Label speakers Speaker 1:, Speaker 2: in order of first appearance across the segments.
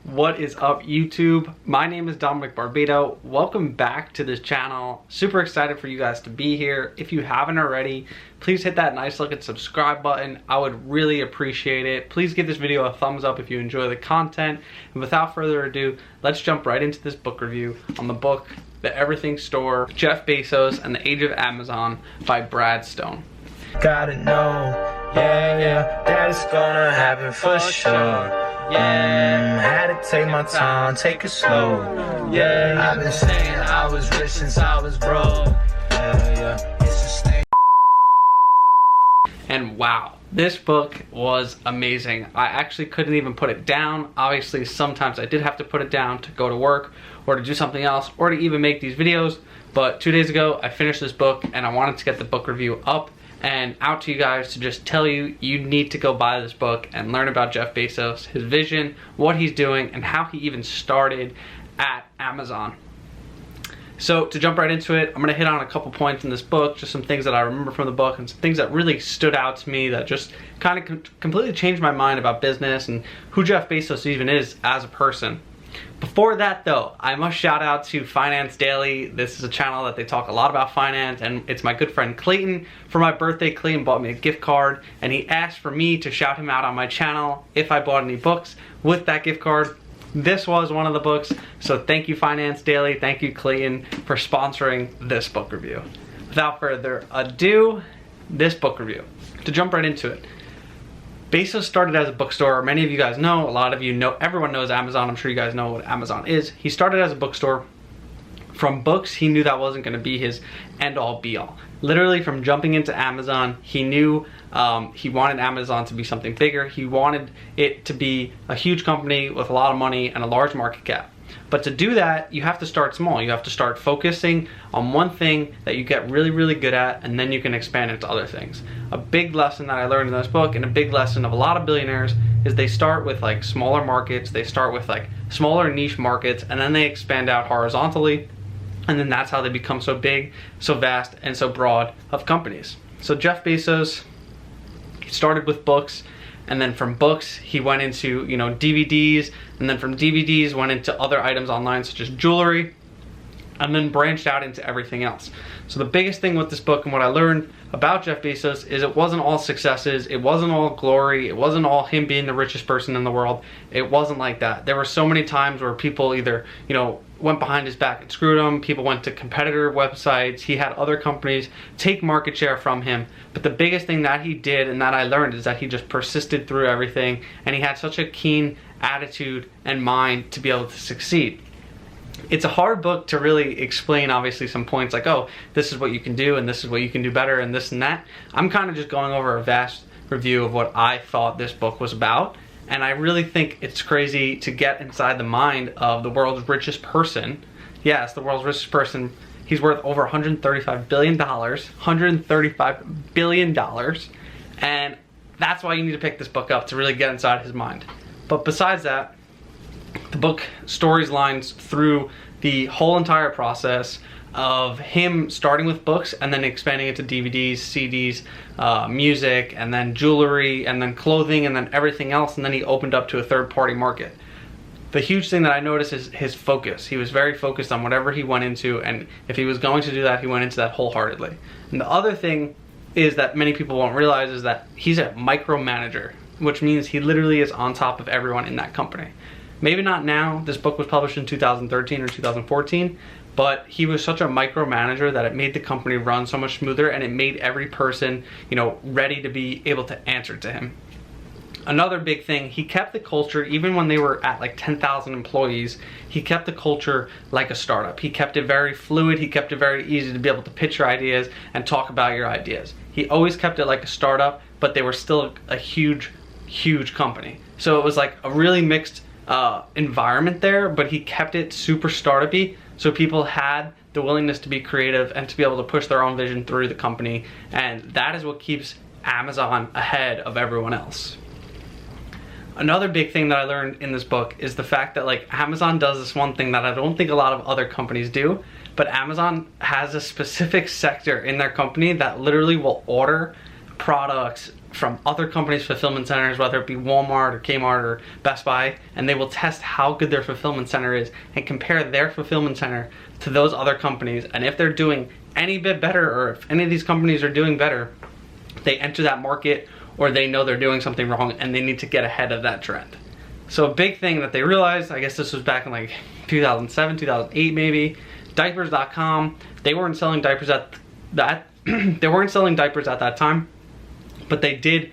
Speaker 1: What is up, YouTube? My name is Dominick Barbato. Welcome back to this channel. Super excited for you guys to be here. If you haven't already, please hit that nice looking subscribe button. I would really appreciate it. Please give this video a thumbs up if you enjoy the content. And without further ado, let's jump right into this book review on the book The Everything Store, Jeff Bezos and the Age of Amazon by Brad Stone.
Speaker 2: Gotta know, yeah, that it's gonna happen for sure. Had to take my time, take it slow. I've been saying I was rich since I was broke.
Speaker 1: And wow, this book was amazing. I actually couldn't even put it down. Obviously, sometimes I did have to put it down to go to work or to do something else or to even make these videos. But 2 days ago, I finished this book and I wanted to get the book review up and out to you guys to just tell you, you need to go buy this book and learn about Jeff Bezos, his vision, what he's doing, and how he even started at Amazon. So to jump right into it, I'm gonna hit on a couple points in this book, just some things that I remember from the book and some things that really stood out to me that just kind of completely changed my mind about business and who Jeff Bezos even is as a person. Before that though, I must shout out to Finance Daily. This is a channel that they talk a lot about finance, and it's my good friend Clayton. For my birthday, Clayton bought me a gift card and he asked for me to shout him out on my channel if I bought any books with that gift card. This was one of the books, so thank you Finance Daily, thank you Clayton for sponsoring this book review. Without further ado, this book review. To jump right into it. Bezos started as a bookstore. Many of you guys know, a lot of you know, everyone knows Amazon. I'm sure you guys know what Amazon is. He started as a bookstore. From books, he knew that wasn't gonna be his end-all be-all. Literally from jumping into Amazon, he knew he wanted Amazon to be something bigger. He wanted it to be a huge company with a lot of money and a large market cap. But to do that, you have to start small. You have to start focusing on one thing that you get really, really good at, and then you can expand into other things. A big lesson that I learned in this book, and a big lesson of a lot of billionaires, is they start with like smaller markets, they start with like smaller niche markets, and then they expand out horizontally, and then that's how they become so big, so vast, and so broad of companies. So Jeff Bezos, he started with books, and then from books he went into, you know, DVDs, and then from DVDs went into other items online such as jewelry, and then branched out into everything else. So the biggest thing with this book and what I learned about Jeff Bezos is it wasn't all successes, it wasn't all glory, it wasn't all him being the richest person in the world. It wasn't like that. There were so many times where people either, you know, went behind his back and screwed him, people went to competitor websites, he had other companies take market share from him. But the biggest thing that he did and that I learned is that he just persisted through everything, and he had such a keen attitude and mind to be able to succeed. It's a hard book to really explain, obviously, some points like, oh, this is what you can do and this is what you can do better and this and that. I'm kind of just going over a vast review of what I thought this book was about. And I really think it's crazy to get inside the mind of the world's richest person. Yes, the world's richest person. He's worth over $135 billion. $135 billion. And that's why you need to pick this book up, to really get inside his mind. But besides that, the book storylines through the whole entire process of him starting with books and then expanding into DVDs, CDs, music, and then jewelry, and then clothing, and then everything else, and then he opened up to a third-party market. The huge thing that I noticed is his focus. He was very focused on whatever he went into, and if he was going to do that, he went into that wholeheartedly. And the other thing is that many people won't realize is that he's a micromanager, which means he literally is on top of everyone in that company. Maybe not now. This book was published in 2013 or 2014, but he was such a micromanager that it made the company run so much smoother, and it made every person, you know, ready to be able to answer to him. Another big thing, he kept the culture, even when they were at like 10,000 employees, he kept the culture like a startup. He kept it very fluid, he kept it very easy to be able to pitch your ideas and talk about your ideas. He always kept it like a startup, but they were still a huge, huge company. So it was like a really mixed environment there, but he kept it super startup-y, so people had the willingness to be creative and to be able to push their own vision through the company, and that is what keeps Amazon ahead of everyone else. Another big thing that I learned in this book is the fact that like Amazon does this one thing that I don't think a lot of other companies do, but Amazon has a specific sector in their company that literally will order products from other companies' fulfillment centers, whether it be Walmart or Kmart or Best Buy, and they will test how good their fulfillment center is and compare their fulfillment center to those other companies. And if they're doing any bit better, or if any of these companies are doing better, they enter that market, or they know they're doing something wrong and they need to get ahead of that trend. So a big thing that they realized, I guess this was back in like 2007, 2008 maybe, diapers.com, they weren't selling diapers at that time, but they did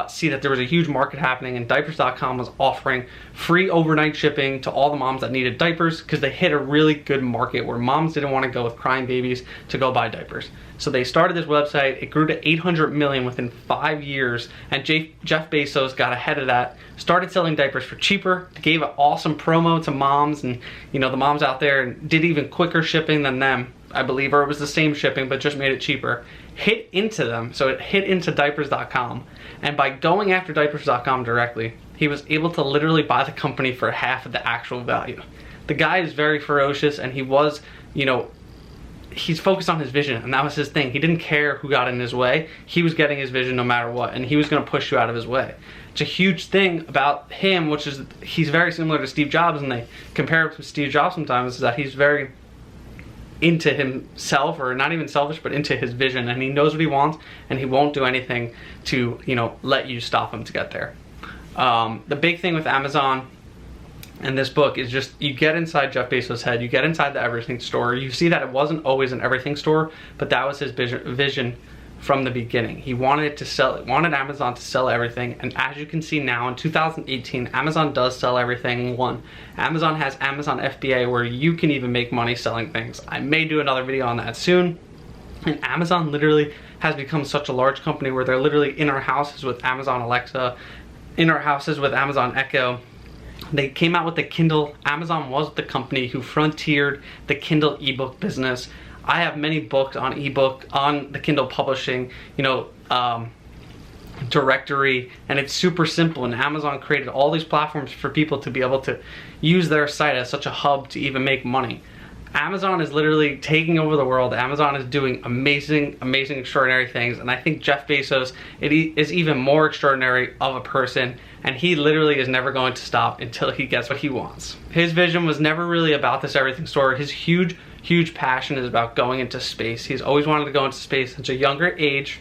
Speaker 1: see that there was a huge market happening, and diapers.com was offering free overnight shipping to all the moms that needed diapers, because they hit a really good market where moms didn't want to go with crying babies to go buy diapers. So they started this website. It grew to 800 million within 5 years, and Jeff Bezos got ahead of that, started selling diapers for cheaper, gave an awesome promo to moms, and you know, the moms out there, and did even quicker shipping than them, I believe, or it was the same shipping but just made it cheaper. Hit into them, so it hit into diapers.com, and by going after diapers.com directly, he was able to literally buy the company for half of the actual value. The guy is very ferocious, and he was, you know, he's focused on his vision, and that was his thing. He didn't care who got in his way. He was getting his vision no matter what, and he was going to push you out of his way. It's a huge thing about him, which is he's very similar to Steve Jobs, and they compare him to Steve Jobs sometimes, is that he's very into himself, or not even selfish, but into his vision, and he knows what he wants, and he won't do anything to, you know, let you stop him to get there. The big thing with Amazon and this book is just, you get inside Jeff Bezos' head, you get inside the everything store, you see that it wasn't always an everything store, but that was his vision from the beginning. He wanted Amazon to sell everything, and as you can see now in 2018, Amazon does sell everything. Amazon has Amazon FBA, where you can even make money selling things. I may do another video on that soon. And Amazon literally has become such a large company where they're literally in our houses with Amazon Alexa, in our houses with Amazon Echo. They came out with the Kindle. Amazon was the company who frontiered the Kindle ebook business. I have many books on ebook, on the Kindle publishing, you know, directory, and it's super simple, and Amazon created all these platforms for people to be able to use their site as such a hub to even make money. Amazon is literally taking over the world. Amazon is doing amazing, extraordinary things, and I think Jeff Bezos is even more extraordinary of a person, and he literally is never going to stop until he gets what he wants. His vision was never really about this everything store. His huge passion is about going into space. He's always wanted to go into space at a younger age,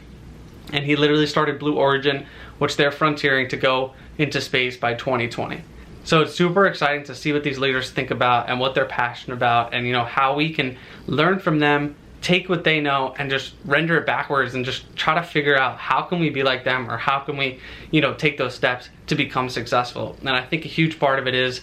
Speaker 1: and he literally started Blue Origin, which they're frontiering to go into space by 2020. So it's super exciting to see what these leaders think about and what they're passionate about, and you know, how we can learn from them, take what they know and just render it backwards, and just try to figure out how can we be like them, or how can we, you know, take those steps to become successful. And I think a huge part of it is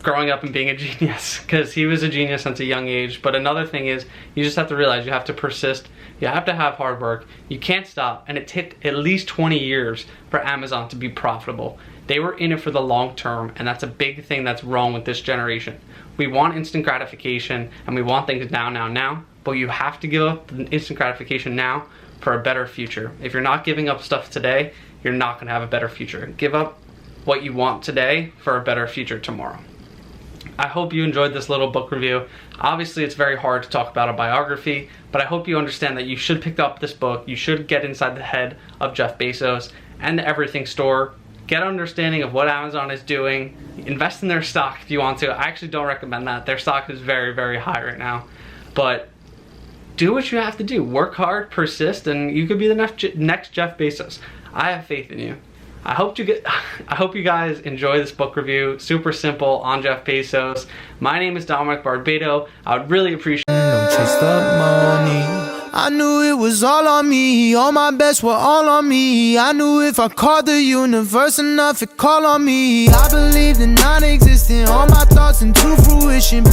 Speaker 1: growing up and being a genius, because he was a genius since a young age. But another thing is, you just have to realize you have to persist, you have to have hard work, you can't stop, and it took at least 20 years for Amazon to be profitable. They were in it for the long term, and that's a big thing that's wrong with this generation. We want instant gratification, and we want things now, but you have to give up the instant gratification now for a better future. If you're not giving up stuff today, you're not gonna have a better future. Give up what you want today for a better future tomorrow. I hope you enjoyed this little book review. Obviously, it's very hard to talk about a biography, but I hope you understand that you should pick up this book. You should get inside the head of Jeff Bezos and the everything store. Get an understanding of what Amazon is doing. Invest in their stock if you want to. I actually don't recommend that. Their stock is very high right now. But do what you have to do. Work hard, persist, and you could be the next Jeff Bezos. I have faith in you. I hope you guys enjoy this book review. Super simple on Jeff Bezos. My name is Dominick Barbato. I would really appreciate
Speaker 2: Don't chase the money. I knew it was all on me. All my best were all on me. I knew if I called the universe enough, it call on me. I believed in non-existent. All my thoughts into fruition.